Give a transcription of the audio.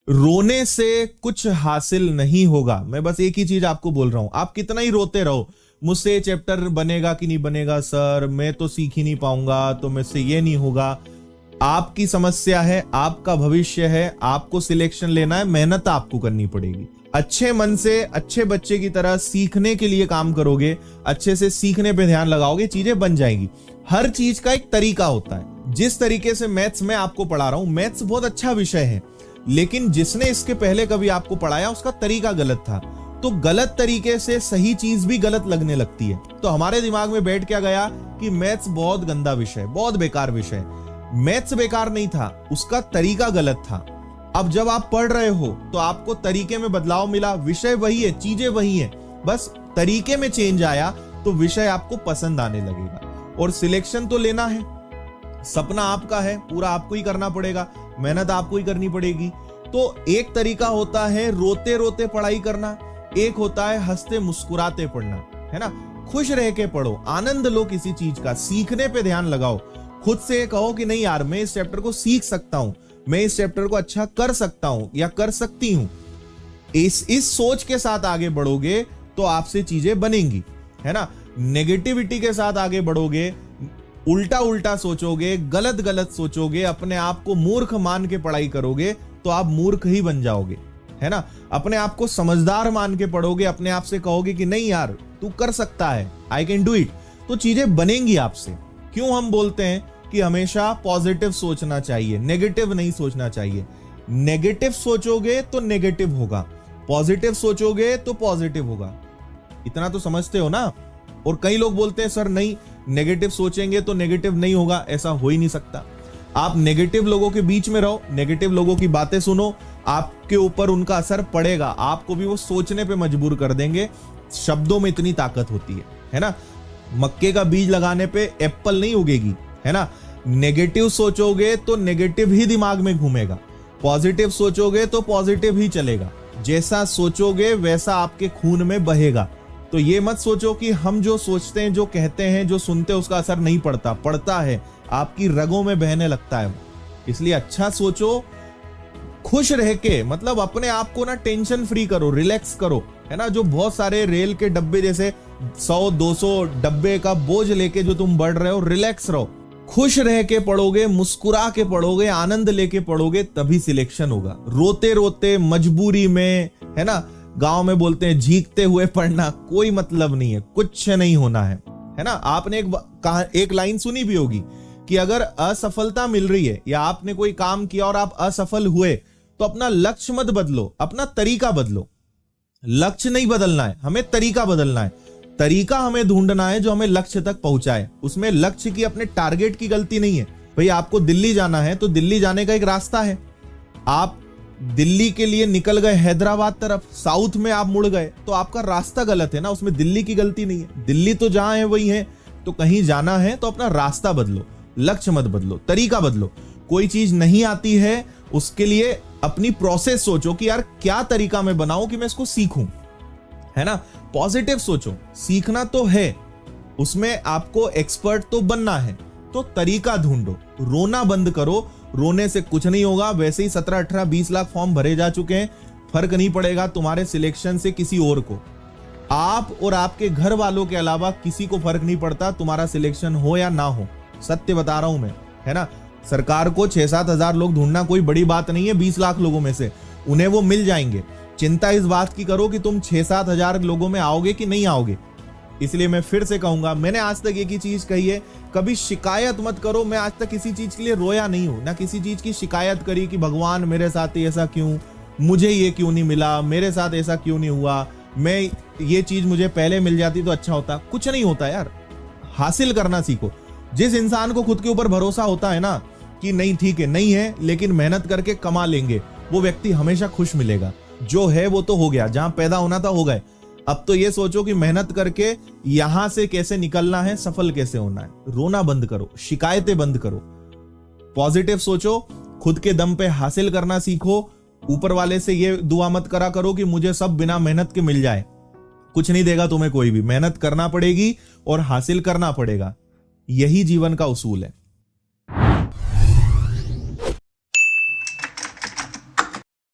रोने से कुछ हासिल नहीं होगा। मैं बस एक ही चीज आपको बोल रहा हूं, आप कितना ही रोते रहो, मुझसे ये चैप्टर बनेगा कि नहीं बनेगा सर, मैं तो सीख ही नहीं पाऊंगा, तो मुझसे ये नहीं होगा। आपकी समस्या है, आपका भविष्य है, आपको सिलेक्शन लेना है, मेहनत आपको करनी पड़ेगी। अच्छे मन से अच्छे बच्चे की तरह सीखने के लिए काम करोगे, अच्छे से सीखने पे ध्यान लगाओगे, चीजें बन जाएंगी। हर चीज का एक तरीका होता है। जिस तरीके से मैथ्स में आपको पढ़ा रहा हूं, मैथ्स बहुत अच्छा विषय है, लेकिन जिसने इसके पहले कभी आपको पढ़ाया उसका तरीका गलत था, तो गलत तरीके से सही चीज भी गलत लगने लगती है। तो हमारे दिमाग में बैठ क्या गया कि मैथ्स बहुत गंदा विषय, बहुत बेकार विषय। मैथ्स बेकार नहीं था, उसका तरीका गलत था। अब जब आप पढ़ रहे हो तो आपको तरीके में बदलाव मिला, विषय वही है, चीजें वही है, बस तरीके में चेंज आया, तो विषय आपको पसंद आने लगेगा। और सिलेक्शन तो लेना है, सपना आपका है, पूरा आपको ही करना पड़ेगा, मेहनत आपको ही करनी पड़ेगी। तो एक तरीका होता है रोते रोते पढ़ाई करना, एक होता है हंसते मुस्कुराते पढ़ना, है ना। खुश रह के पढ़ो, आनंद लो किसी चीज का, सीखने पे ध्यान लगाओ। खुद से कहो कि नहीं यार, मैं इस चैप्टर को सीख सकता हूं, मैं इस चैप्टर को अच्छा कर सकता हूं या कर सकती हूं। इस सोच के साथ आगे बढ़ोगे तो आपसे चीजें बनेंगी, है ना। नेगेटिविटी के साथ आगे बढ़ोगे, उल्टा उल्टा सोचोगे, गलत गलत सोचोगे, अपने आप को मूर्ख मान के पढ़ाई करोगे, तो आप मूर्ख ही बन जाओगे, है ना। अपने आप को समझदार मान के पढ़ोगे, अपने आप से कहोगे कि नहीं यार तू कर सकता है, आई कैन डू इट, तो चीजें बनेंगी आपसे। क्यों हम बोलते हैं कि हमेशा पॉजिटिव सोचना चाहिए, नेगेटिव नहीं सोचना चाहिए। नेगेटिव सोचोगे तो नेगेटिव होगा, पॉजिटिव सोचोगे तो पॉजिटिव होगा। इतना तो समझते हो ना। और कई लोग बोलते हैं सर नहीं, नेगेटिव सोचेंगे तो नेगेटिव नहीं होगा, ऐसा हो ही नहीं सकता। आप नेगेटिव लोगों के बीच में रहो, नेगेटिव लोगों की बातें सुनो, आपके ऊपर उनका असर पड़ेगा, आपको भी वो सोचने पे मजबूर कर देंगे। शब्दों में इतनी ताकत होती है ना। मक्के का बीज लगाने पे एप्पल नहीं उगेगी, है ना। नेगेटिव सोचोगे तो नेगेटिव ही दिमाग में घूमेगा, पॉजिटिव सोचोगे तो पॉजिटिव ही चलेगा। जैसा सोचोगे वैसा आपके खून में बहेगा। तो ये मत सोचो कि हम जो सोचते हैं, जो कहते हैं, जो सुनते हैं, उसका असर नहीं पड़ता, पड़ता है, आपकी रगों में बहने लगता है। इसलिए अच्छा सोचो, खुश रह के, मतलब अपने आप को ना टेंशन फ्री करो, रिलैक्स करो, है ना। जो बहुत सारे रेल के डब्बे जैसे 100-200 डब्बे का बोझ लेके जो तुम बढ़ रहे हो, रिलैक्स रहो, खुश रह के पढ़ोगे, मुस्कुरा के पढ़ोगे, आनंद लेके पढ़ोगे, तभी सिलेक्शन होगा। रोते रोते मजबूरी में, है ना, गांव में बोलते हैं झीकते हुए पढ़ना कोई मतलब नहीं है, कुछ नहीं होना है ना। आपने एक लाइन सुनी भी होगी कि अगर असफलता मिल रही है या आपने कोई काम किया और आप असफल हुए, तो अपना लक्ष्य मत बदलो, अपना तरीका बदलो। लक्ष्य नहीं बदलना है, हमें तरीका बदलना है। तरीका हमें ढूंढना है जो हमें लक्ष्य तक पहुंचाए। उसमें लक्ष्य की, अपने टारगेट की गलती नहीं है। भाई आपको दिल्ली जाना है तो दिल्ली जाने का एक रास्ता है। आप दिल्ली के लिए निकल गए हैदराबाद तरफ, साउथ में आप मुड़ गए, तो आपका रास्ता गलत है ना, उसमें दिल्ली की गलती नहीं है। दिल्ली तो जहां है वही है। तो कहीं जाना है तो अपना रास्ता बदलो, लक्ष्य मत बदलो, तरीका बदलो। कोई चीज नहीं आती है, उसके लिए अपनी प्रोसेस सोचो कि यार क्या तरीका मैं बनाऊं कि मैं इसको सीखूं, है ना। पॉजिटिव सोचो, सीखना तो है, उसमें आपको एक्सपर्ट तो बनना है, तो तरीका ढूंढो। रोना बंद करो, रोने से कुछ नहीं होगा। वैसे ही 17, 18, 20 लाख फॉर्म भरे जा चुके हैं, फर्क नहीं पड़ेगा तुम्हारे सिलेक्शन से किसी और को। आप और आपके घर वालों के अलावा किसी को फर्क नहीं पड़ता तुम्हारा सिलेक्शन हो या ना हो, सत्य बता रहा हूं मैं, है ना। सरकार को 6-7 हजार लोग ढूंढना कोई बड़ी बात नहीं है, 20 लाख लोगों में से उन्हें वो मिल जाएंगे। चिंता इस बात की करो कि तुम 6-7 हजार लोगों में आओगे कि नहीं आओगे। इसलिए मैं फिर से कहूंगा, मैंने आज तक एक ही चीज कही है, कभी शिकायत मत करो। मैं आज तक किसी चीज के लिए रोया नहीं हूं, ना किसी चीज की शिकायत करी कि भगवान मेरे साथ ऐसा क्यों, मुझे ये क्यों नहीं मिला, मेरे साथ ऐसा क्यों नहीं हुआ, मैं ये चीज मुझे पहले मिल जाती तो अच्छा होता। कुछ नहीं होता यार, हासिल करना सीखो। जिस इंसान को खुद के ऊपर भरोसा होता है ना कि नहीं ठीक है, नहीं है लेकिन मेहनत करके कमा लेंगे, वो व्यक्ति हमेशा खुश मिलेगा। जो है वो तो हो गया, जहां पैदा होना था हो गए। अब तो ये सोचो कि मेहनत करके यहां से कैसे निकलना है, सफल कैसे होना है। रोना बंद करो, शिकायतें बंद करो, पॉजिटिव सोचो, खुद के दम पे हासिल करना सीखो। ऊपर वाले से ये दुआ मत करा करो कि मुझे सब बिना मेहनत के मिल जाए, कुछ नहीं देगा तुम्हें कोई भी। मेहनत करना पड़ेगी और हासिल करना पड़ेगा, यही जीवन का उसूल है।